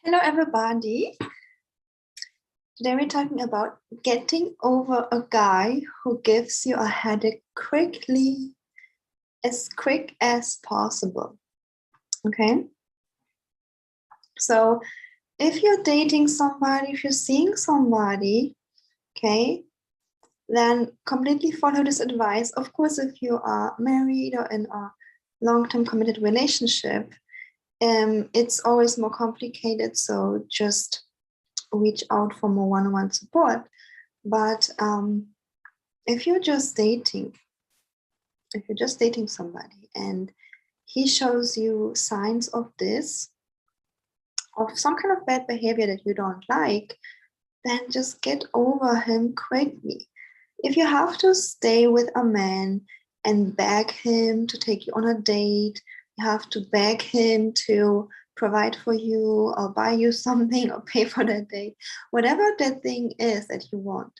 Hello, everybody. Today we're talking about getting over a guy who gives you a headache quickly, as quick as possible. Okay? So if you're dating somebody, if you're seeing somebody, okay, then completely follow this advice. Of course, if you are married or in a long-term committed relationship, it's always more complicated. So just reach out for more one-on-one support. But if you're just dating somebody and he shows you signs of some kind of bad behavior that you don't like, then just get over him quickly. If you have to stay with a man and beg him to take you on a date, you have to beg him to provide for you or buy you something or pay for that date, whatever that thing is that you want.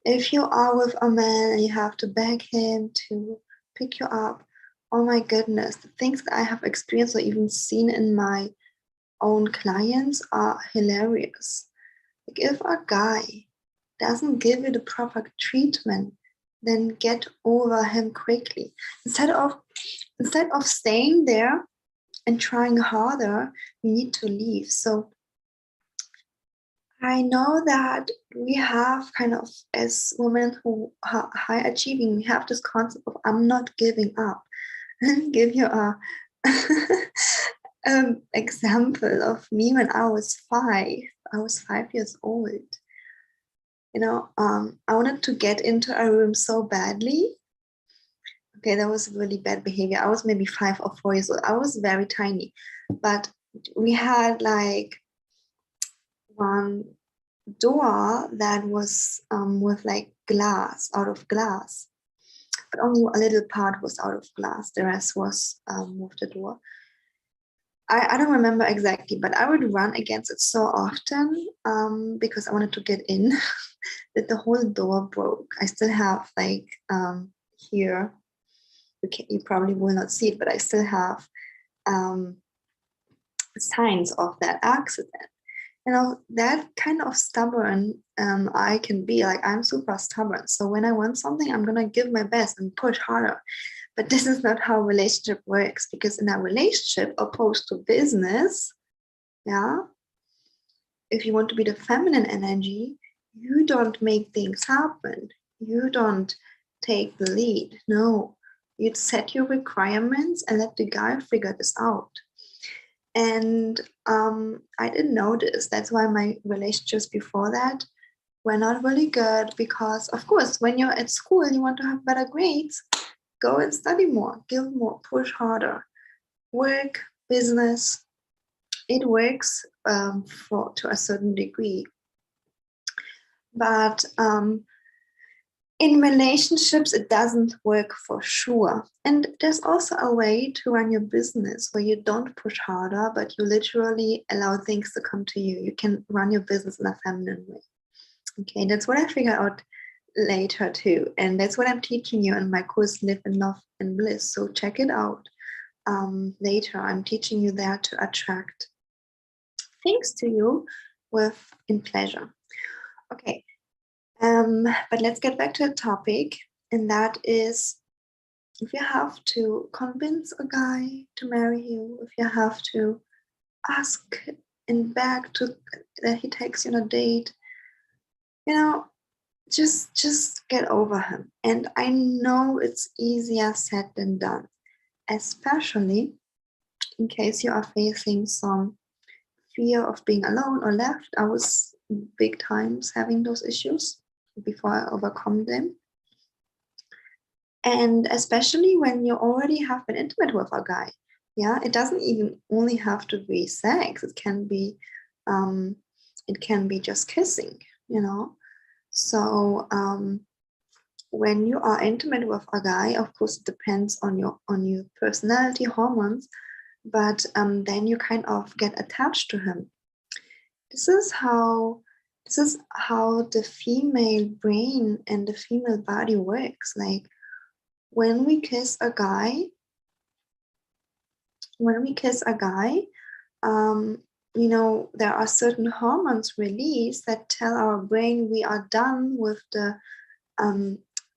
If you are with a man and you have to beg him to pick you up, oh my goodness, the things that I have experienced or even seen in my own clients are hilarious. Like if a guy doesn't give you the proper treatment, then get over him quickly. Instead of staying there and trying harder, you need to leave. So I know that we have kind of, as women who are high achieving, we have this concept of I'm not giving up. Let me give you a example of me when I was 5. I was 5 years old. I wanted to get into a room so badly. Okay, that was really bad behavior. I was maybe 5 or 4 years old. I was very tiny, but we had like one door that was with like glass, out of glass, but only a little part was out of glass. The rest was with the door. I don't remember exactly, but I would run against it so often because I wanted to get in that the whole door broke. I still have like here, you probably will not see it, but I still have signs of that accident. That kind of stubborn I can be. Like, I'm super stubborn. So when I want something, I'm going to give my best and push harder. But this is not how a relationship works, because in a relationship, opposed to business, yeah, if you want to be the feminine energy, you don't make things happen. You don't take the lead. No, you set your requirements and let the guy figure this out. And I didn't know this. That's why my relationships before that were not really good, because, of course, when you're at school, you want to have better grades. Go and study more, give more, push harder. Work, business, it works to a certain degree. But in relationships, it doesn't work for sure. And there's also a way to run your business where you don't push harder, but you literally allow things to come to you. You can run your business in a feminine way. Okay, that's what I figured out later too. And that's what I'm teaching you in my course, Live in Love and Bliss. So check it out later. I'm teaching you there to attract things to you in pleasure. Okay. But let's get back to the topic, and that is, if you have to convince a guy to marry you, if you have to ask and beg that he takes you on a date, just get over him. And I know it's easier said than done, especially in case you are facing some fear of being alone or left. I was big times having those issues before I overcome them. And especially when you already have been intimate with a guy. Yeah, it doesn't even only have to be sex. It can be just kissing, So when you are intimate with a guy, of course, it depends on your personality, hormones, but then you kind of get attached to him. This is how the female brain and the female body works. Like, when we kiss a guy, there are certain hormones released that tell our brain we are done with the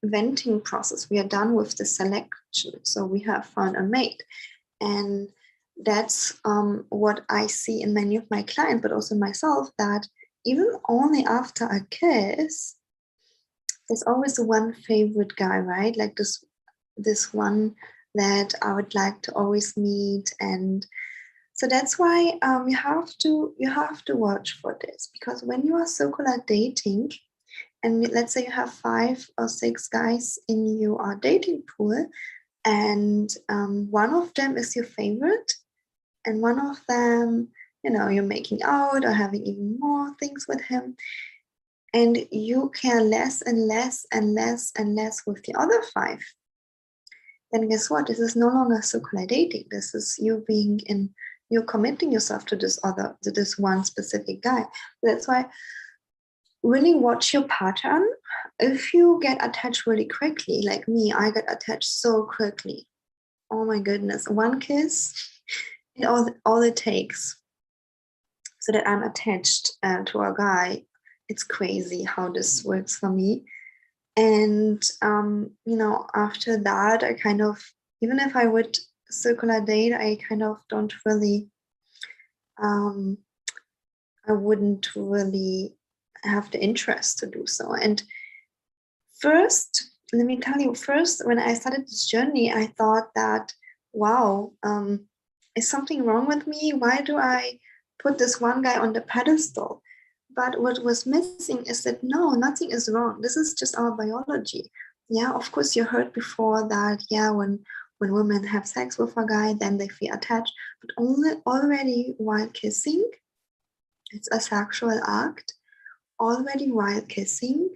venting process. We are done with the selection. So we have found a mate. And that's what I see in many of my clients, but also myself, that even only after a kiss, there's always one favorite guy, right? Like this one that I would like to always meet. And so that's why you have to watch for this, because when you are circular dating, and let's say you have 5 or 6 guys in your dating pool, and one of them is your favorite, and one of them, you're making out or having even more things with him, and you care less and less and less and less with the other 5, then guess what? This is no longer circular dating. This is you're committing yourself to this one specific guy. That's why really watch your pattern. If you get attached really quickly, like me, I get attached so quickly. Oh my goodness, one kiss, all it takes so that I'm attached to a guy. It's crazy how this works for me. And after that, I kind of, even if I would circular date, I kind of don't really, I wouldn't really have the interest to do so. And first, let me tell you, when I started this journey, I thought that, wow, is something wrong with me? Why do I put this one guy on the pedestal? But what was missing is that, no, nothing is wrong. This is just our biology. Yeah, of course, you heard before that, yeah, when women have sex with a guy, then they feel attached. But already while kissing, it's a sexual act. Already while kissing,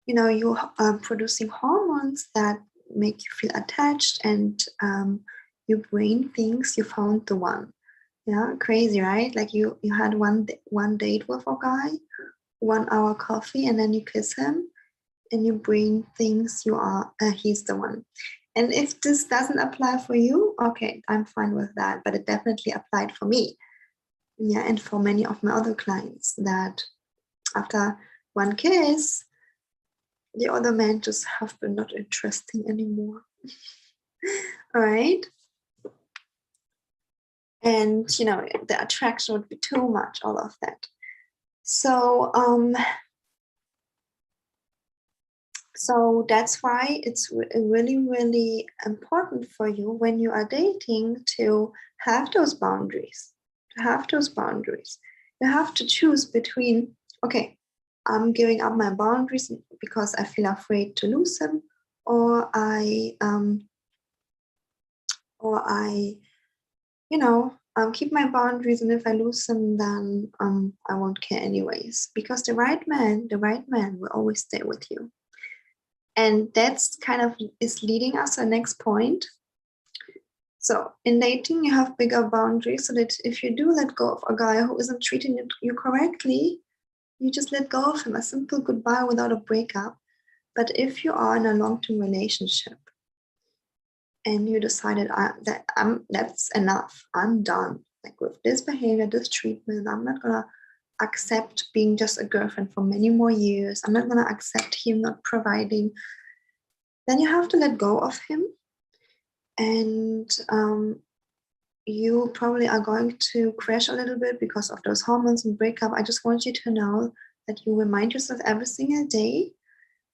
you are producing hormones that make you feel attached, and your brain thinks you found the one. Yeah, crazy, right? Like you had one date with a guy, 1 hour coffee, and then you kiss him, and your brain thinks he's the one. And if this doesn't apply for you, okay, I'm fine with that. But it definitely applied for me. Yeah, and for many of my other clients, that after one kiss, the other men just have been not interesting anymore. All right. And the attraction would be too much, all of that. So that's why it's really, really important for you when you are dating to have those boundaries. You have to choose between, okay, I'm giving up my boundaries because I feel afraid to lose him, or I keep my boundaries, and if I lose them, then I won't care anyways, because the right man will always stay with you. And that's kind of is leading us to the next point. So in dating, you have bigger boundaries, so that if you do let go of a guy who isn't treating you correctly, you just let go of him, a simple goodbye without a breakup. But if you are in a long-term relationship and you decided that's enough, I'm done, like with this behavior, this treatment, I'm not gonna accept being just a girlfriend for many more years, I'm not gonna accept him not providing, then you have to let go of him. And you probably are going to crash a little bit because of those hormones and breakup. I just want you to know that you remind yourself every single day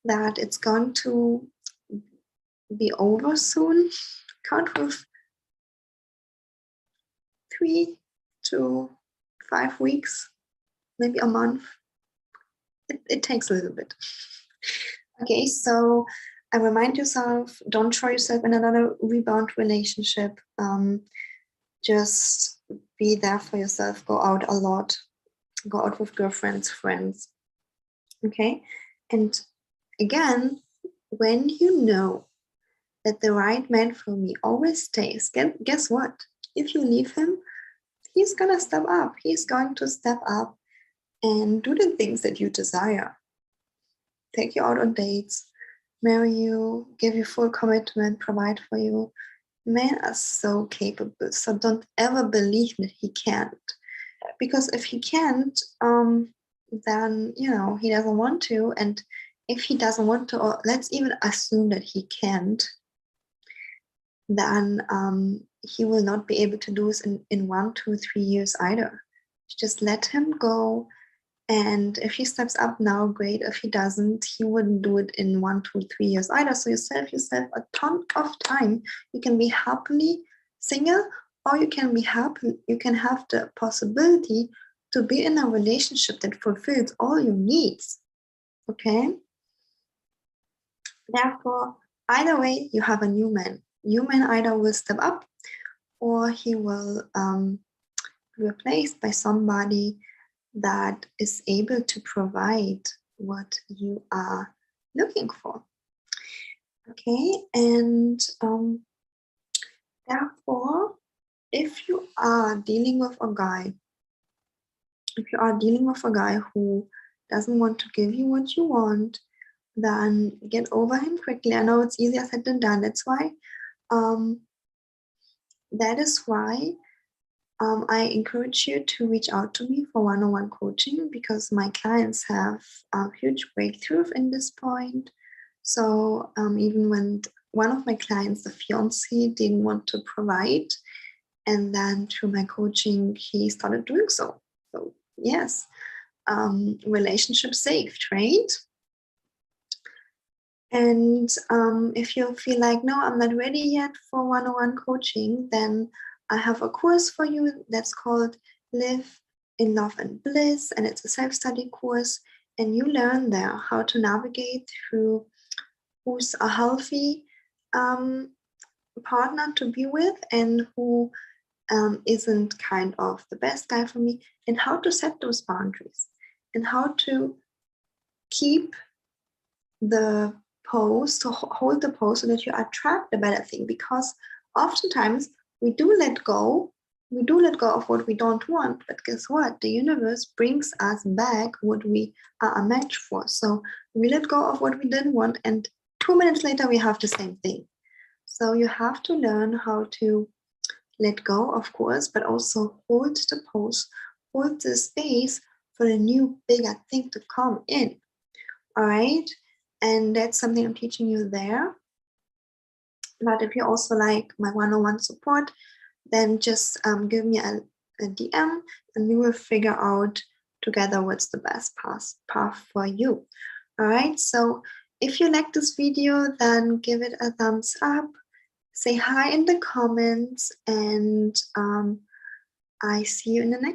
that it's going to be over soon. Count with 3 to 5 weeks, maybe a month. It takes a little bit. Okay, so I remind yourself, don't throw yourself in another rebound relationship. Just be there for yourself. Go out a lot. Go out with girlfriends, friends. Okay, and again, when you know that the right man for me always stays, guess what? If you leave him, he's gonna step up. He's going to step up and do the things that you desire. Take you out on dates, marry you, give you full commitment, provide for you. Men are so capable, so don't ever believe that he can't. Because if he can't, then, you know, he doesn't want to. And if he doesn't want to, or let's even assume that he can't, then he will not be able to do this in 1, 2, 3 years either. Just let him go. And if he steps up now, great. If he doesn't, he wouldn't do it in 1, 2, 3 years either. So you save yourself a ton of time. You can be happily single, or you can be happy. You can have the possibility to be in a relationship that fulfills all your needs. Okay? Therefore, either way, you have a new man. New man either will step up, or he will be replaced by somebody that is able to provide what you are looking for. Okay, and therefore, if you are dealing with a guy, who doesn't want to give you what you want, then get over him quickly. I know it's easier said than done. That is why I encourage you to reach out to me for one-on-one coaching, because my clients have a huge breakthrough in this point. So even when one of my clients, the fiance, didn't want to provide, and then through my coaching, he started doing so. So yes, relationship saved, right? And if you feel like, no, I'm not ready yet for one-on-one coaching, then I have a course for you that's called Live in Love and Bliss, and it's a self-study course, and you learn there how to navigate through who's a healthy partner to be with and who isn't kind of the best guy for me, and how to set those boundaries, and how to keep the pose, to hold the pose so that you attract the better thing. Because oftentimes we do let go of what we don't want, but guess what? The universe brings us back what we are a match for. So we let go of what we didn't want, and 2 minutes later we have the same thing. So you have to learn how to let go, of course, but also hold the pose, hold the space for a new, bigger thing to come in. All right? And that's something I'm teaching you there. But if you also like my one-on-one support, then just give me a DM, and we will figure out together what's the best path for you. All right, so if you like this video, then give it a thumbs up, say hi in the comments, and I see you in the next